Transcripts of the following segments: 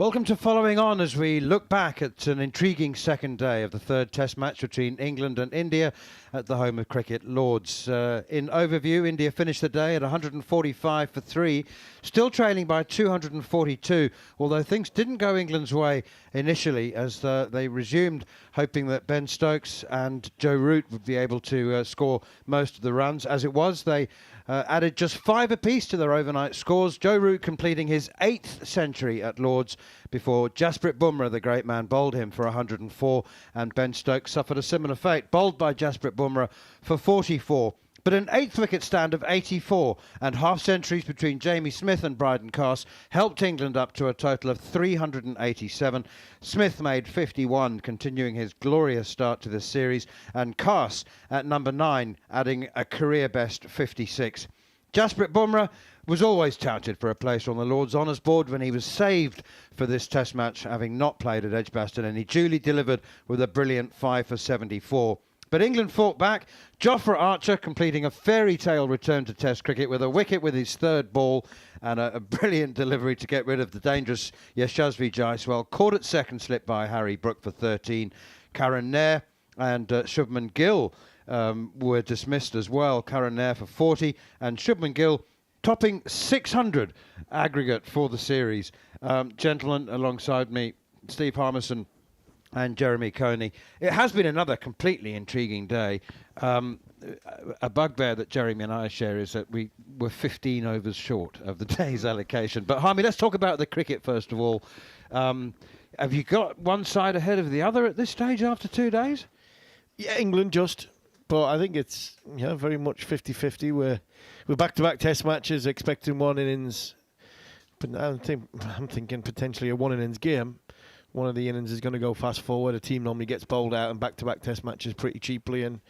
Welcome to Following On as we look back at an intriguing second day of the third Test match between England and India at the home of cricket, Lords. In overview, India finished the day at 145 for 3, still trailing by 242, although things didn't go England's way initially as they resumed, hoping that Ben Stokes and Joe Root would be able to score most of the runs. As it was, they added just 5 apiece to their overnight scores, Joe Root completing his 8th century at Lords before Jasprit Bumrah, the great man, bowled him for 104, and Ben Stokes suffered a similar fate, bowled by Jasprit Bumrah for 44. But an 8th wicket stand of 84 and half-centuries between Jamie Smith and Bryden Carse helped England up to a total of 387. Smith made 51, continuing his glorious start to this series, and Carse at number 9, adding a career-best 56. Jasprit Bumrah was always touted for a place on the Lord's Honours board when he was saved for this Test match, having not played at Edgbaston, and he duly delivered with a brilliant 5 for 74. But England fought back. Jofra Archer completing a fairy tale return to Test cricket with a wicket with his 3rd ball and a brilliant delivery to get rid of the dangerous Yashasvi Jaiswal, caught at second slip by Harry Brook for 13. Karan Nair and Shubman Gill were dismissed as well. Karan Nair for 40 and Shubman Gill topping 600 aggregate for the series. Gentlemen, alongside me, Steve Harmison and Jeremy Coney. It has been another completely intriguing day. A bugbear that Jeremy and I share is that we were 15 overs short of the day's allocation. But Harmy, let's talk about the cricket first of all. Have you got one side ahead of the other at this stage after 2 days? Yeah, England just. But I think it's very much 50-50. We're back-to-back Test matches, expecting one innings. But I'm thinking potentially a one innings game. One of the innings is going to go fast forward. A team normally gets bowled out in back-to-back Test matches pretty cheaply, and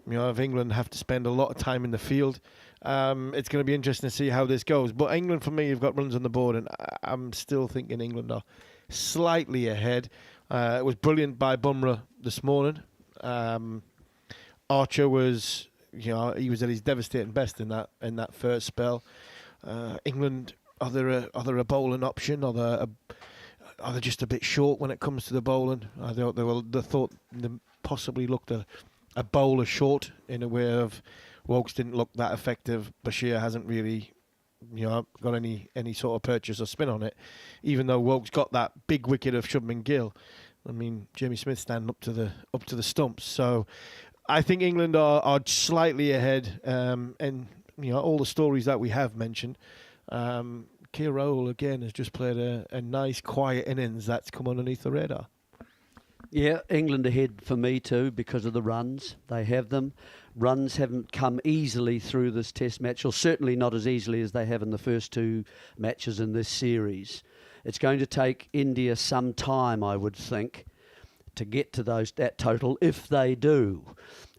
if England have to spend a lot of time in the field, it's going to be interesting to see how this goes. But England, for me, have got runs on the board, and I'm still thinking England are slightly ahead. It was brilliant by Bumrah this morning. Archer was, he was at his devastating best in that first spell. England, are there a bowling option? Are they just a bit short when it comes to the bowling? They thought they possibly looked a bowler short in a way of Woakes didn't look that effective. Bashir hasn't really got any sort of purchase or spin on it, even though Woakes got that big wicket of Shubman Gill. I mean, Jamie Smith standing up to the stumps. So I think England are slightly ahead, and all the stories that we have mentioned. Rahul again has just played a nice quiet innings that's come underneath the radar. Yeah, England ahead for me too because of the runs. They have them. Runs haven't come easily through this Test match, or certainly not as easily as they have in the first 2 matches in this series. It's going to take India some time, I would think, to get to that total, if they do.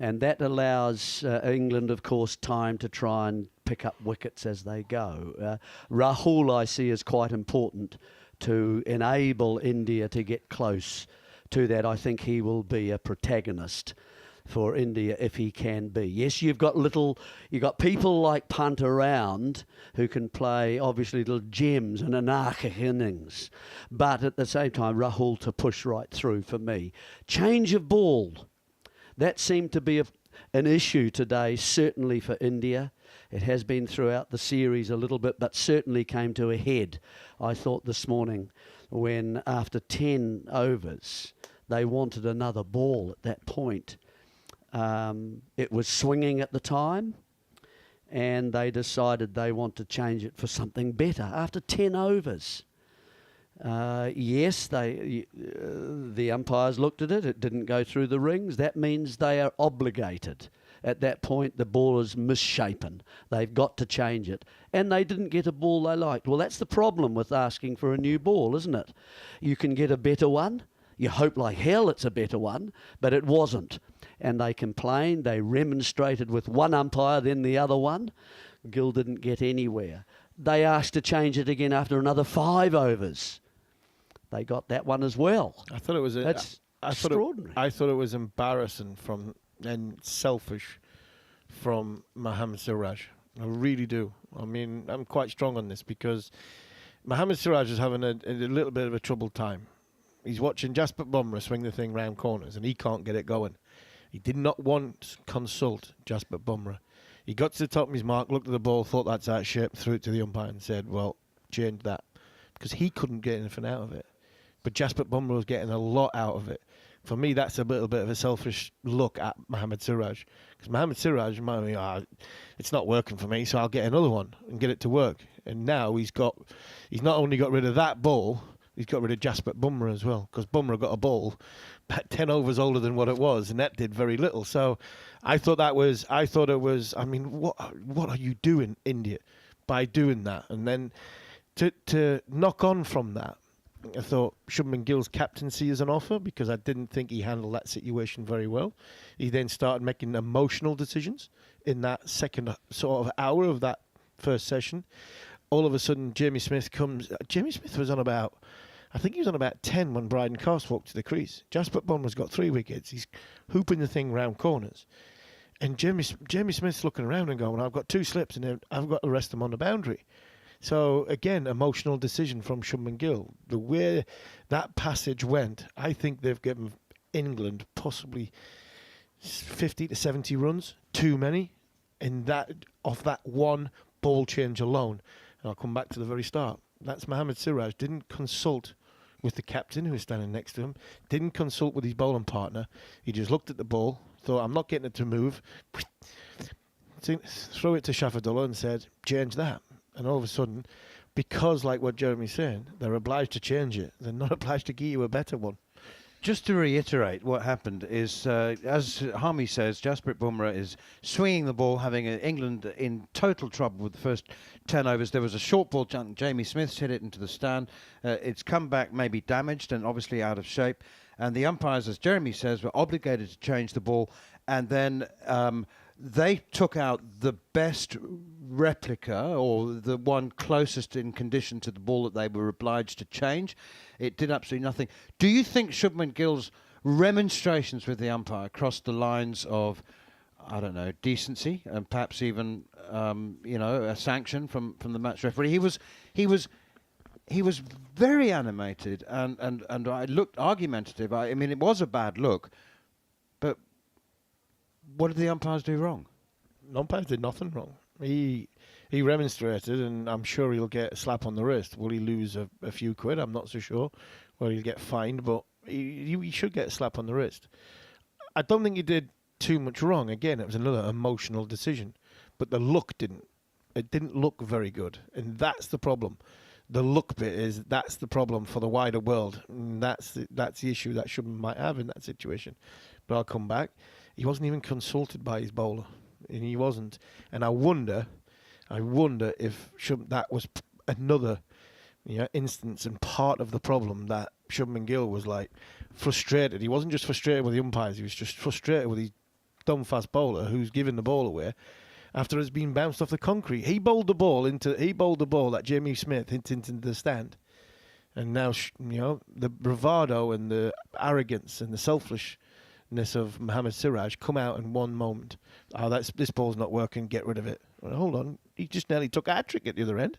And that allows England, of course, time to try and pick up wickets as they go. Rahul, I see, is quite important to enable India to get close to that. I think he will be a protagonist for India if he can be. Yes, you've got people like Punt around who can play obviously little gems and anarchic innings, but at the same time Rahul to push right through for me. Change of ball, that seemed to be an issue today, certainly for India. It has been throughout the series a little bit, but certainly came to a head, I thought, this morning when after 10 overs they wanted another ball at that point. It was swinging at the time, and they decided they want to change it for something better after 10 overs. Yes, the umpires looked at it. It didn't go through the rings. That means they are obligated. At that point, the ball is misshapen. They've got to change it. And they didn't get a ball they liked. Well, that's the problem with asking for a new ball, isn't it? You can get a better one. You hope like hell it's a better one, but it wasn't. And they complained, they remonstrated with one umpire, then the other one. Gill didn't get anywhere. They asked to change it again after another 5 overs. They got that one as well. I thought it was extraordinary. I thought it was embarrassing and selfish from Mohammad Siraj. I really do. I mean, I'm quite strong on this because Mohammad Siraj is having a little bit of a troubled time. He's watching Jasprit Bumrah swing the thing round corners, and he can't get it going. He did not once consult Jasprit Bumrah. He got to the top of his mark, looked at the ball, thought that's out of shape, threw it to the umpire and said, well, change that. Because he couldn't get anything out of it. But Jasprit Bumrah was getting a lot out of it. For me, that's a little bit of a selfish look at Mohammad Siraj. Because Mohammad Siraj might be, it's not working for me, so I'll get another one and get it to work. And now he's not only got rid of that ball, he's got rid of Jasprit Bumrah as well. Because Bumrah got a ball about 10 overs older than what it was, and that did very little. So I thought it was, I mean, what are you doing, India, by doing that? And then to knock on from that, I thought Shubman Gill's captaincy is an offer, because I didn't think he handled that situation very well. He then started making emotional decisions in that second sort of hour of that first session. All of a sudden, Jamie Smith comes. Jamie Smith was on about, I think he was on about 10 when Bryden Cost walked to the crease. Jasprit Bumrah's got 3 wickets. He's hooping the thing round corners. And Jamie Smith's looking around and going, I've got 2 slips and I've got to rest them on the boundary. So, again, emotional decision from Shubman Gill. The way that passage went, I think they've given England possibly 50 to 70 runs, too many, off that one ball change alone. And I'll come back to the very start. That's Mohammad Siraj. Didn't consult with the captain who was standing next to him. Didn't consult with his bowling partner. He just looked at the ball, thought, I'm not getting it to move. Threw it to Shafadullah and said, change that. And all of a sudden, because, like what Jeremy's saying, they're obliged to change it, they're not obliged to give you a better one. Just to reiterate, what happened is, as Harmy says, Jasprit Bumrah is swinging the ball, having England in total trouble with the first 10 overs. There was a short ball, Jamie Smith's hit it into the stand. It's come back maybe damaged and obviously out of shape. And the umpires, as Jeremy says, were obligated to change the ball. And then they took out the best replica, or the one closest in condition to the ball that they were obliged to change. It did absolutely nothing. Do you think Shubman Gill's remonstrations with the umpire crossed the lines of, I don't know, decency and perhaps even a sanction from the match referee? He was very animated and I looked argumentative. I mean, it was a bad look, but what did the umpires do wrong? The umpires did nothing wrong. He remonstrated, and I'm sure he'll get a slap on the wrist. Will he lose a few quid? I'm not so sure. Well, he'll get fined, but he should get a slap on the wrist. I don't think he did too much wrong. Again, it was another emotional decision, but the look didn't. It didn't look very good, and that's the problem. The look bit that's the problem for the wider world. And that's the issue that Shubman might have in that situation. But I'll come back. He wasn't even consulted by his bowler, and he wasn't. And I wonder if that was another instance and part of the problem, that Shubman Gill was like frustrated. He wasn't just frustrated with the umpires, he was just frustrated with his dumb fast bowler who's giving the ball away after it's been bounced off the concrete. He bowled the ball that Jamie Smith hit into the stand. And now, the bravado and the arrogance and the selfishness of Mohammad Siraj come out in one moment. This ball's not working, get rid of it. Well, hold on, he just nearly took a hat-trick at the other end.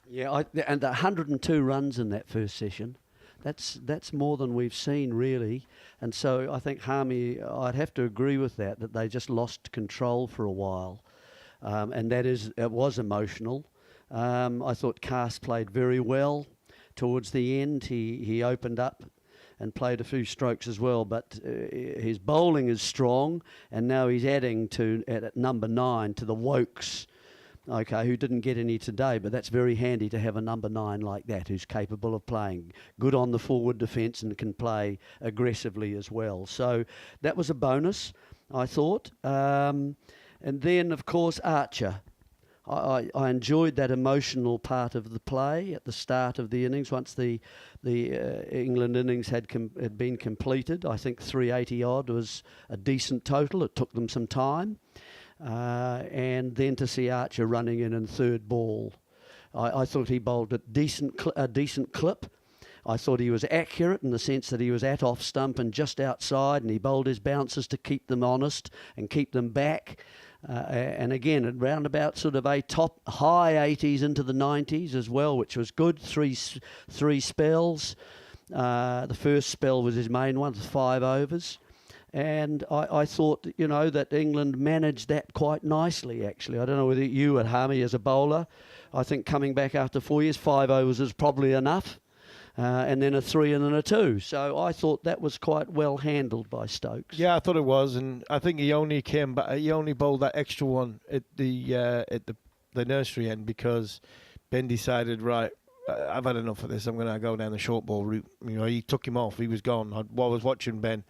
Yeah, and 102 runs in that first session. That's more than we've seen, really. And so I think Harmy, I'd have to agree with that they just lost control for a while. And it was emotional. I thought Cast played very well towards the end. He opened up and played a few strokes as well, but his bowling is strong, and now he's adding at number 9 to the Wokes, who didn't get any today, but that's very handy to have a number 9 like that who's capable of playing good on the forward defence and can play aggressively as well. So that was a bonus, I thought. And then, of course, Archer. I enjoyed that emotional part of the play at the start of the innings. Once the England innings had been completed, I think 380 odd was a decent total. It took them some time, and then to see Archer running in third ball, I thought he bowled a decent clip. I thought he was accurate in the sense that he was at off stump and just outside, and he bowled his bouncers to keep them honest and keep them back. And again, around about sort of a top high 80s into the 90s as well, which was good. Three spells. The first spell was his main one, 5 overs. And I thought, that England managed that quite nicely, actually. I don't know whether you and Harmy as a bowler, I think coming back after 4 years, 5 overs is probably enough. And then a 3 and then a 2. So I thought that was quite well handled by Stokes. Yeah, I thought it was, and I think he only came back. He only bowled that extra one at the nursery end because Ben decided, right, I've had enough of this. I'm going to go down the short ball route. He took him off. He was gone. I was watching Ben,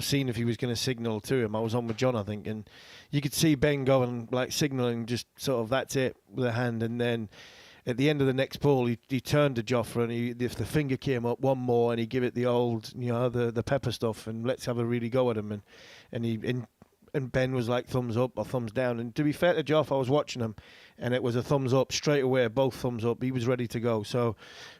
seeing if he was going to signal to him. I was on with John, I think, and you could see Ben going like signaling, just sort of that's it with a hand, and then at the end of the next ball, he turned to Jofra, and if the finger came up one more, and he give it the old, the pepper stuff, and let's have a really go at him, and Ben was like thumbs up or thumbs down. And to be fair to Joff, I was watching him, and it was a thumbs up straight away, both thumbs up. He was ready to go. So,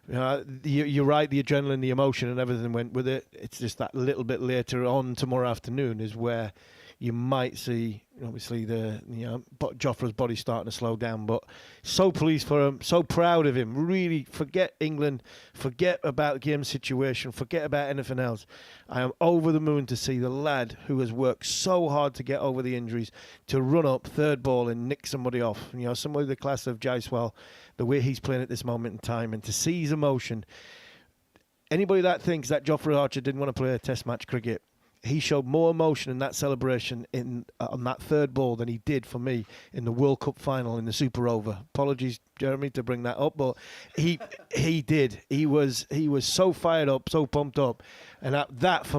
you're right, the adrenaline, the emotion, and everything went with it. It's just that little bit later on tomorrow afternoon is where you might see, obviously, Jofra's body starting to slow down. But so pleased for him, so proud of him. Really, forget England, forget about the game situation, forget about anything else. I am over the moon to see the lad who has worked so hard to get over the injuries, to run up third ball and nick somebody off. Somebody the class of Jaiswal, the way he's playing at this moment in time, and to see his emotion. Anybody that thinks that Jofra Archer didn't want to play a Test match cricket, he showed more emotion in that celebration on that third ball than he did for me in the World Cup final in the Super Over. Apologies, Jeremy, to bring that up, but he did. He was so fired up, so pumped up, and that's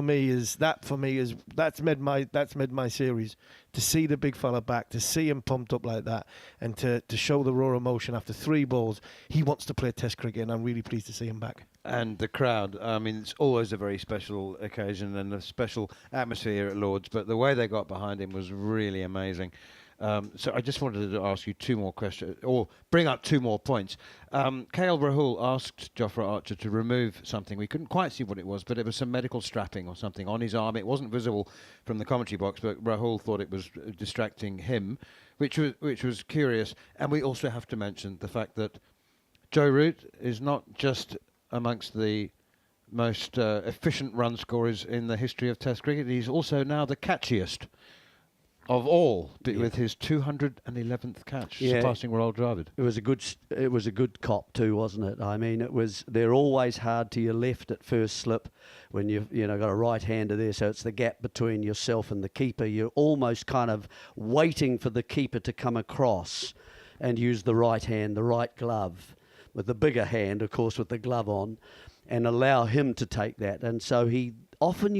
made my series. To see the big fella back, to see him pumped up like that, and to show the raw emotion after 3 balls. He wants to play Test cricket, and I'm really pleased to see him back. And the crowd, it's always a very special occasion and a special atmosphere at Lord's, but the way they got behind him was really amazing. So I just wanted to ask you 2 more questions, or bring up 2 more points. KL Rahul asked Jofra Archer to remove something. We couldn't quite see what it was, but it was some medical strapping or something on his arm. It wasn't visible from the commentary box, but Rahul thought it was distracting him, which was curious. And we also have to mention the fact that Joe Root is not just amongst the most efficient run scorers in the history of Test cricket. He's also now the catchiest of all, with his 211th catch, surpassing Rahul Dravid. It was a good cop too, wasn't it? I mean, they're always hard to your left at first slip when you've got a right hander there, so it's the gap between yourself and the keeper. You're almost kind of waiting for the keeper to come across and use the right hand, the right glove, with the bigger hand, of course, with the glove on, and allow him to take that. And so you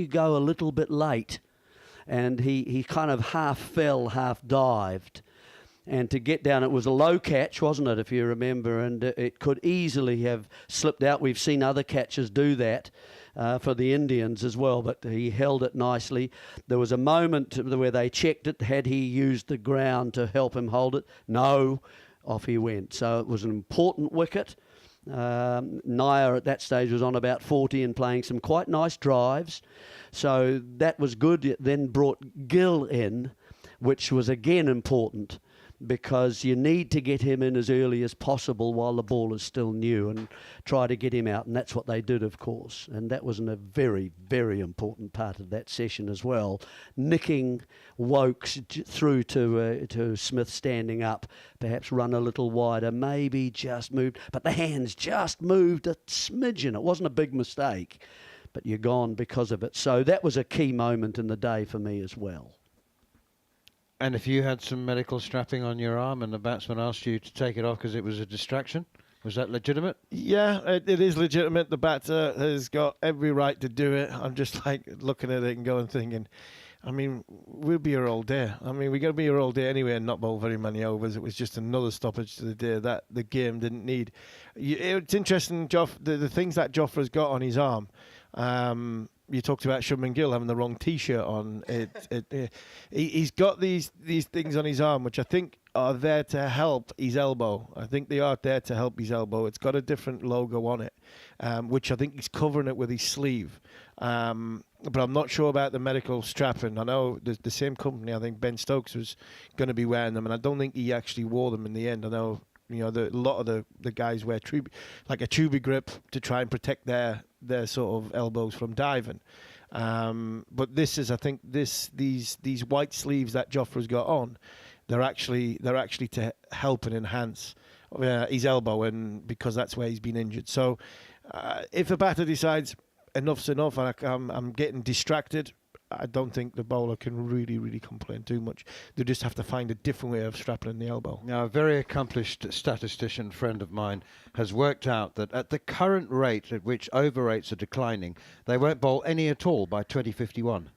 go a little bit late, and he kind of half fell, half dived. And to get down, it was a low catch, wasn't it, if you remember, and it could easily have slipped out. We've seen other catchers do that for the Indians as well, but he held it nicely. There was a moment where they checked it. Had he used the ground to help him hold it? No. Off he went. So it was an important wicket. Nair at that stage was on about 40 and playing some quite nice drives. So that was good. It then brought Gill in, which was again important, because you need to get him in as early as possible while the ball is still new and try to get him out. And that's what they did, of course. And that was a very, very important part of that session as well. Nicking Wokes through to Smith standing up, perhaps run a little wider, maybe just moved. But the hands just moved a smidgen. It wasn't a big mistake, but you're gone because of it. So that was a key moment in the day for me as well. And if you had some medical strapping on your arm and the batsman asked you to take it off because it was a distraction, was that legitimate? Yeah, it is legitimate. The batter has got every right to do it. I'm just like looking at it and going thinking, we'll be here all day. We're going to be here all day anyway and not bowl very many overs. It was just another stoppage to the day that the game didn't need. It's interesting, the things that Jofra's got on his arm. You talked about Shubman Gill having the wrong T-shirt on. He's got these things on his arm, which I think are there to help his elbow. I think they are there to help his elbow. It's got a different logo on it, which I think he's covering it with his sleeve. But I'm not sure about the medical strapping. I know the same company, I think Ben Stokes was going to be wearing them, and I don't think he actually wore them in the end. I know, a lot of the guys wear like a tubey grip to try and protect their sort of elbows from diving. But this is, I think, these white sleeves that Jofra's got on, they're actually to help and enhance his elbow, and because that's where he's been injured. So if a batter decides enough's enough, and I'm getting distracted, I don't think the bowler can really complain too much. They just have to find a different way of strapping the elbow. Now, a very accomplished statistician friend of mine has worked out that at the current rate at which over rates are declining, they won't bowl any at all by 2051.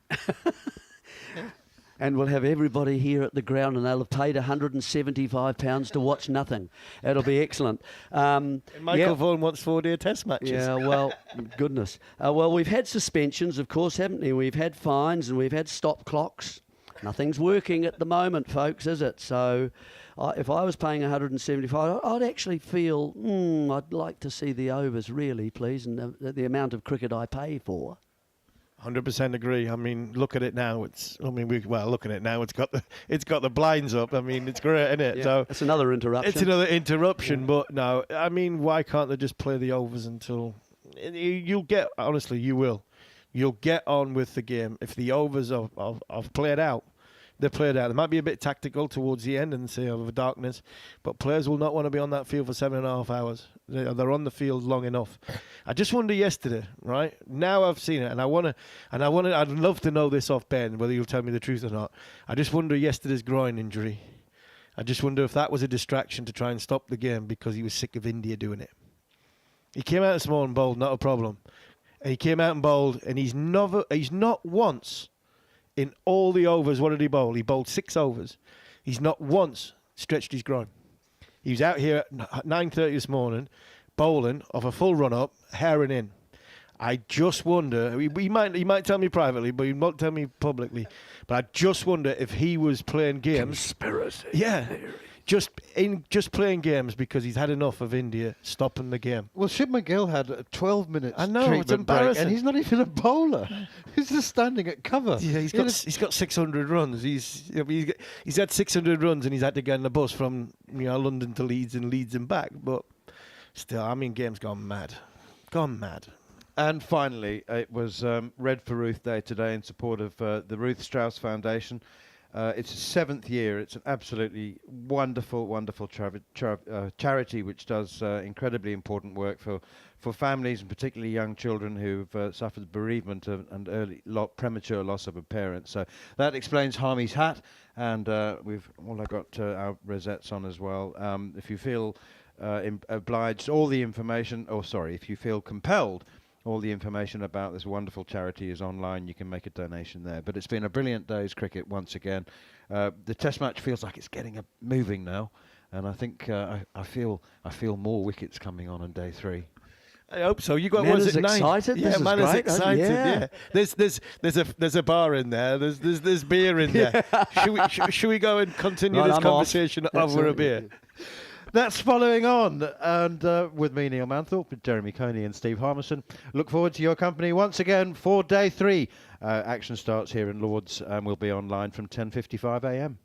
And we'll have everybody here at the ground, and they'll have paid £175 to watch nothing. It'll be excellent. Michael Vaughan wants 4-day test matches. Yeah, well, goodness. Well, we've had suspensions, of course, haven't we? We've had fines and we've had stop clocks. Nothing's working at the moment, folks, is it? So if I was paying $175, I'd actually feel, I'd like to see the overs, really, please, and the amount of cricket I pay for. 100% agree. I mean, look at it now. Look at it now. It's got the blinds up. I mean, it's great, isn't it? Yeah, so it's another interruption. It's another interruption, but no. I mean, why can't they just play the overs until you'll get? Honestly, you will. You'll get on with the game if the overs are played out. They're played out. They might be a bit tactical towards the end and say over darkness, but players will not want to be on that field for 7.5 hours. They're on the field long enough. I just wonder yesterday, right? Now I've seen it, I'd love to know this off Ben, whether you'll tell me the truth or not. I just wonder yesterday's groin injury. I just wonder if that was a distraction to try and stop the game because he was sick of India doing it. He came out this morning and bowled, not a problem. And he came out and bowled, and he's not once in all the overs, what did he bowl? He bowled 6 overs. He's not once stretched his groin. He was out here at 9:30 this morning, bowling off a full run-up, herring in. I just wonder, he might tell me privately, but he won't tell me publicly, but I just wonder if he was playing games. Conspiracy. Yeah. Just playing games because he's had enough of India stopping the game. Well, Shiv McGill had a 12 minutes I know, treatment it's embarrassing. break, and he's not even a bowler. He's just standing at cover. Yeah, he's got 600 runs. He's had 600 runs, and he's had to get on the bus from London to Leeds and back. But still, I mean, game's gone mad. And finally, it was Red for Ruth Day today in support of the Ruth Strauss Foundation. It's its 7th year. It's an absolutely wonderful charity which does incredibly important work for families, and particularly young children who've suffered bereavement and early premature loss of a parent. So that explains Harmy's hat, and we've all got our rosettes on as well. If you feel obliged, if you feel compelled, all the information about this wonderful charity is online. You can make a donation there. But it's been a brilliant day's cricket once again. The Test match feels like it's getting moving now, and I think I feel more wickets coming on day 3. I hope so. You got Man was is it 9? excited. Yeah, This is man great. is excited. Yeah. There's a bar in there. There's beer in there. Should we go and continue Right, this I'm conversation over a beer? That's following on, and with me, Neil Manthorp, with Jeremy Coney and Steve Harmison. Look forward to your company once again for day 3. Action starts here in Lords, and we'll be online from 10:55 a.m.